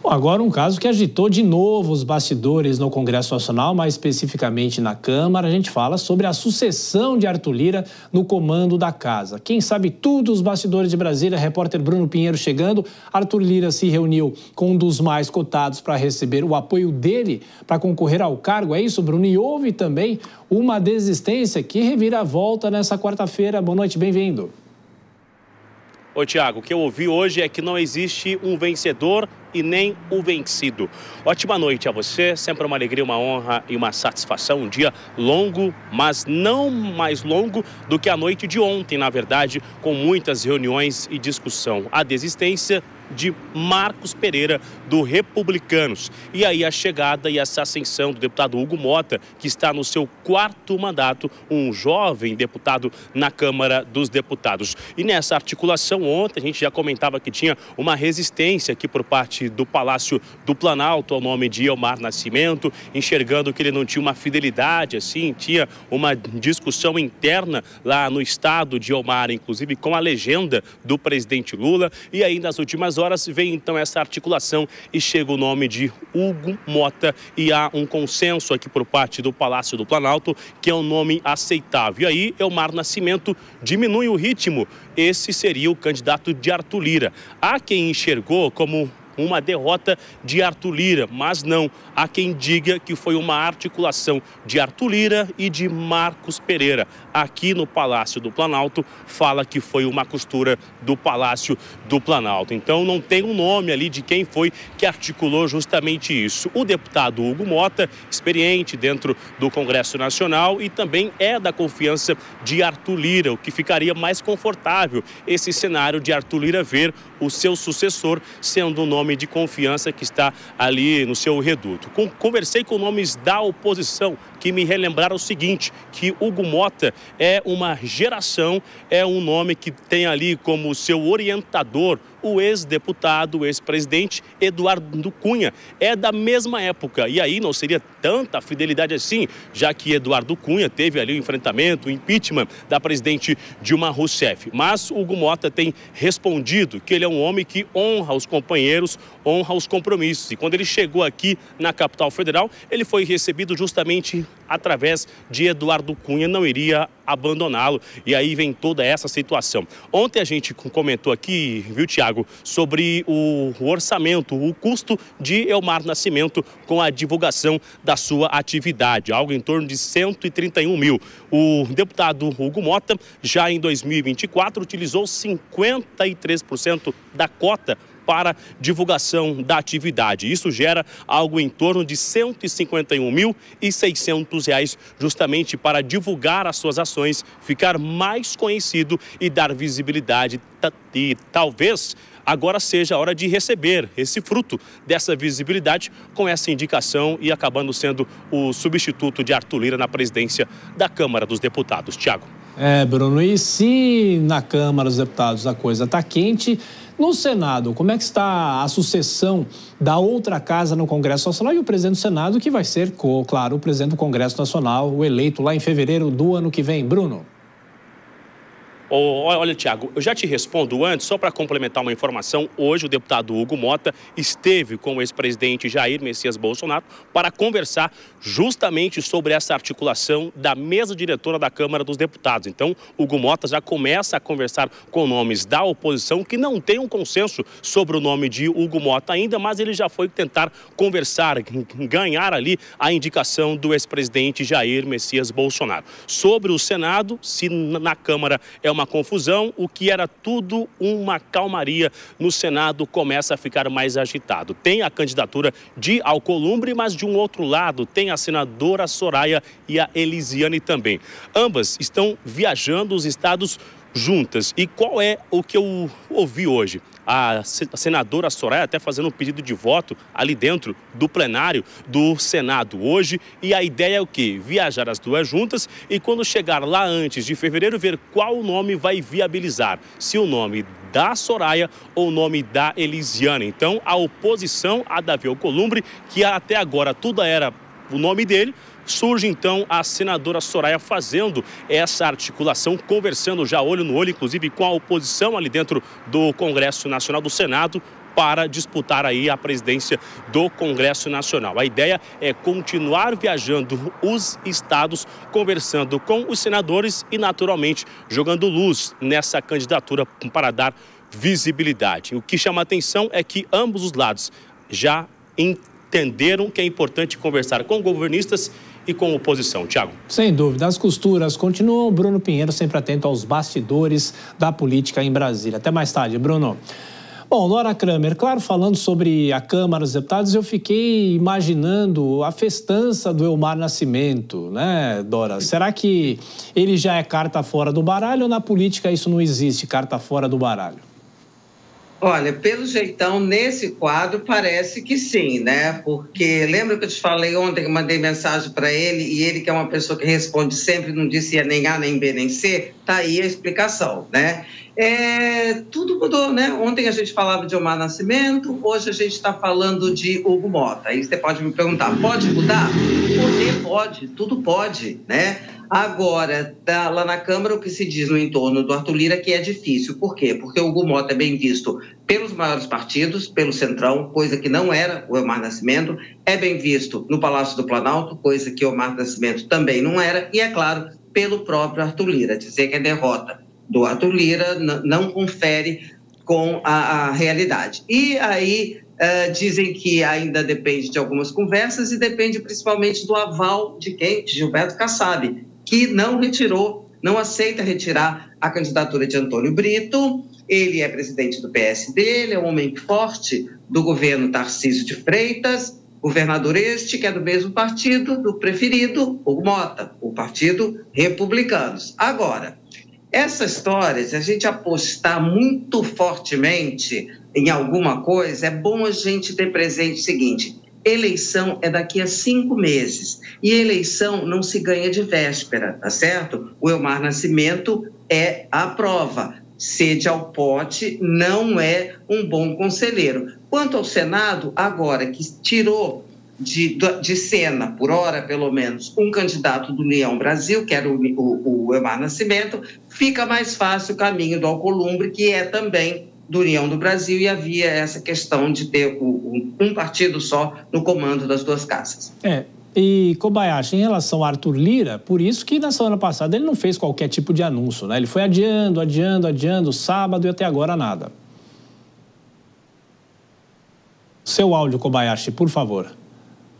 Bom, agora um caso que agitou de novo os bastidores no Congresso Nacional, mais especificamente na Câmara. A gente fala sobre a sucessão de Arthur Lira no comando da casa. Quem sabe tudo, os bastidores de Brasília, repórter Bruno Pinheiro chegando. Arthur Lira se reuniu com um dos mais cotados para receber o apoio dele para concorrer ao cargo. É isso, Bruno? E houve também uma desistência que revira a volta nessa quarta-feira. Boa noite, bem-vindo. Oi, Tiago, o que eu ouvi hoje é que não existe um vencedor e nem o vencido. Ótima noite a você, sempre uma alegria, uma honra e uma satisfação. Um dia longo, mas não mais longo do que a noite de ontem, na verdade, com muitas reuniões e discussão. A desistência de Marcos Pereira, do Republicanos. E aí a chegada e essa ascensão do deputado Hugo Motta, que está no seu 4º mandato, um jovem deputado na Câmara dos Deputados. E nessa articulação ontem, a gente já comentava que tinha uma resistência aqui por parte do Palácio do Planalto ao nome de Elmar Nascimento, enxergando que ele não tinha uma fidelidade, assim, tinha uma discussão interna lá no estado de Elmar, inclusive com a legenda do presidente Lula. E aí nas últimas horas vem então essa articulação e chega o nome de Hugo Motta e há um consenso aqui por parte do Palácio do Planalto que é um nome aceitável. E aí Elmar Nascimento diminui o ritmo, esse seria o candidato de Arthur Lira. Há quem enxergou como uma derrota de Arthur Lira, mas não. Há quem diga que foi uma articulação de Arthur Lira e de Marcos Pereira. Aqui no Palácio do Planalto fala que foi uma costura do Palácio do Planalto. Então não tem um nome ali de quem foi que articulou justamente isso. O deputado Hugo Motta, experiente dentro do Congresso Nacional e também é da confiança de Arthur Lira, o que ficaria mais confortável esse cenário de Arthur Lira ver o seu sucessor sendo um nome de confiança que está ali no seu reduto. Conversei com nomes da oposição que me relembraram o seguinte, que Hugo Motta é uma geração, é um nome que tem ali como seu orientador o ex-deputado, o ex-presidente Eduardo Cunha. É da mesma época e aí não seria tanta fidelidade assim, já que Eduardo Cunha teve ali o enfrentamento, o impeachment da presidente Dilma Rousseff. Mas Hugo Motta tem respondido que ele é um homem que honra os companheiros, honra os compromissos. E quando ele chegou aqui na capital federal, ele foi recebido justamente através de Eduardo Cunha, não iria abandoná-lo. E aí vem toda essa situação. Ontem a gente comentou aqui, viu, Tiago, sobre o orçamento, o custo de Elmar Nascimento com a divulgação da sua atividade, algo em torno de 131 mil. O deputado Hugo Motta, já em 2024, utilizou 53% da cota para divulgação da atividade. Isso gera algo em torno de R$ 151.600 justamente para divulgar as suas ações, ficar mais conhecido e dar visibilidade. E talvez agora seja a hora de receber esse fruto dessa visibilidade com essa indicação e acabando sendo o substituto de Arthur Lira na presidência da Câmara dos Deputados. Tiago. Bruno, e se na Câmara dos Deputados a coisa está quente, no Senado, como é que está a sucessão da outra casa no Congresso Nacional e o presidente do Senado, que vai ser, claro, o presidente do Congresso Nacional, o eleito lá em fevereiro do ano que vem? Bruno? Olha, Tiago, eu já te respondo antes, só para complementar uma informação. Hoje o deputado Hugo Motta esteve com o ex-presidente Jair Messias Bolsonaro para conversar justamente sobre essa articulação da mesa diretora da Câmara dos Deputados. Então, Hugo Motta já começa a conversar com nomes da oposição que não tem um consenso sobre o nome de Hugo Motta ainda, mas ele já foi tentar conversar, ganhar ali a indicação do ex-presidente Jair Messias Bolsonaro. Sobre o Senado, se na Câmara é uma confusão, o que era tudo uma calmaria no Senado começa a ficar mais agitado. Tem a candidatura de Alcolumbre, mas de um outro lado tem a senadora Soraya e a Elisiane também. Ambas estão viajando os estados juntas. E qual é o que eu ouvi hoje? A senadora Soraya até fazendo um pedido de voto ali dentro do plenário do Senado hoje. E a ideia é o quê? Viajar as duas juntas e quando chegar lá antes de fevereiro, ver qual nome vai viabilizar. Se o nome da Soraya ou o nome da Elisiane. Então, a oposição a Davi Alcolumbre, que até agora tudo era o nome dele, surge então a senadora Soraya fazendo essa articulação, conversando já olho no olho, inclusive com a oposição ali dentro do Congresso Nacional do Senado, para disputar aí a presidência do Congresso Nacional. A ideia é continuar viajando os estados, conversando com os senadores e, naturalmente, jogando luz nessa candidatura para dar visibilidade. O que chama a atenção é que ambos os lados já entenderam que é importante conversar com governistas e com oposição. Tiago. Sem dúvida, as costuras continuam. Bruno Pinheiro sempre atento aos bastidores da política em Brasília. Até mais tarde, Bruno. Bom, Nora Kramer, claro, falando sobre a Câmara dos Deputados, eu fiquei imaginando a festança do Elmar Nascimento, né, Dora? Será que ele já é carta fora do baralho ou na política isso não existe, carta fora do baralho? Olha, pelo jeitão, nesse quadro, parece que sim, né? Porque lembra que eu te falei ontem que eu mandei mensagem para ele e ele, que é uma pessoa que responde sempre, não disse nem A, nem B, nem C, tá aí a explicação, né? Tudo mudou, né? Ontem a gente falava de Elmar Nascimento, hoje a gente está falando de Hugo Mota. Aí você pode me perguntar, pode mudar? Porque pode, tudo pode, né? Agora, lá na Câmara, o que se diz no entorno do Arthur Lira que é difícil. Por quê? Porque o Hugo Mota é bem visto pelos maiores partidos, pelo Centrão, coisa que não era o Elmar Nascimento, é bem visto no Palácio do Planalto, coisa que o Elmar Nascimento também não era, e, é claro, pelo próprio Arthur Lira. Dizer que a derrota do Arthur Lira não confere com a realidade. E aí dizem que ainda depende de algumas conversas e depende principalmente do aval de quem? De Gilberto Kassab, que não aceita retirar a candidatura de Antônio Brito. Ele é presidente do PSD, ele é um homem forte do governo Tarcísio de Freitas, governador este que é do mesmo partido do preferido, Hugo Mota, o Partido Republicanos. Agora, essa história, se a gente apostar muito fortemente em alguma coisa, é bom a gente ter presente o seguinte: eleição é daqui a 5 meses e eleição não se ganha de véspera, tá certo? O Elmar Nascimento é a prova. Sede ao pote, não é um bom conselheiro. Quanto ao Senado, agora que tirou de cena, por hora pelo menos, um candidato do União Brasil, que era o Elmar Nascimento, fica mais fácil o caminho do Alcolumbre, que é também do União do Brasil, e havia essa questão de ter um partido só no comando das duas casas. E Kobayashi, em relação a Arthur Lira, por isso que na semana passada ele não fez qualquer tipo de anúncio, né? Ele foi adiando, sábado e até agora nada. Seu áudio, Kobayashi, por favor.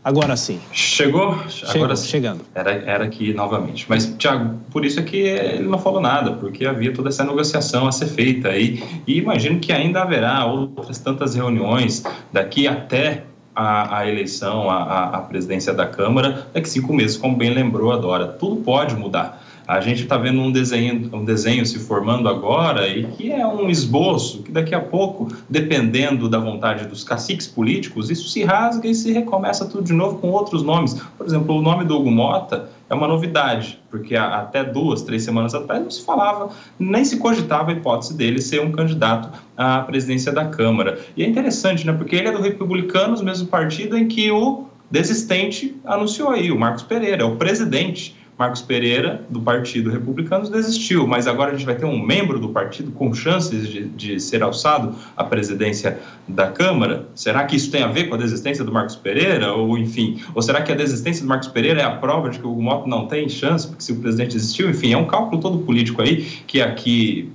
Agora sim. Chegou? Agora sim. Chegando. Era aqui novamente. Mas, Tiago, por isso é que ele não falou nada, porque havia toda essa negociação a ser feita aí. E imagino que ainda haverá outras tantas reuniões daqui até a eleição, a presidência da Câmara, daqui 5 meses, como bem lembrou a Dora. Tudo pode mudar. A gente está vendo um desenho se formando agora e que é um esboço que daqui a pouco, dependendo da vontade dos caciques políticos, isso se rasga e se recomeça tudo de novo com outros nomes. Por exemplo, o nome do Hugo Mota é uma novidade, porque até 2, 3 semanas atrás não se falava, nem se cogitava a hipótese dele ser um candidato à presidência da Câmara. E é interessante, né? Porque ele é do Republicanos, mesmo partido em que o desistente anunciou aí, o Marcos Pereira, é o presidente. Marcos Pereira, do Partido Republicano, desistiu, mas agora a gente vai ter um membro do partido com chances de ser alçado à presidência da Câmara. Será que isso tem a ver com a desistência do Marcos Pereira? Ou, enfim, ou será que a desistência do Marcos Pereira é a prova de que o Hugo Mota não tem chance, porque se o presidente desistiu? Enfim, é um cálculo todo político aí, que aqui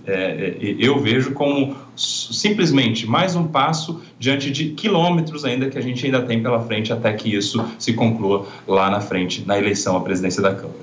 eu vejo como simplesmente mais um passo diante de quilômetros ainda que a gente ainda tem pela frente até que isso se conclua lá na frente, na eleição à presidência da Câmara.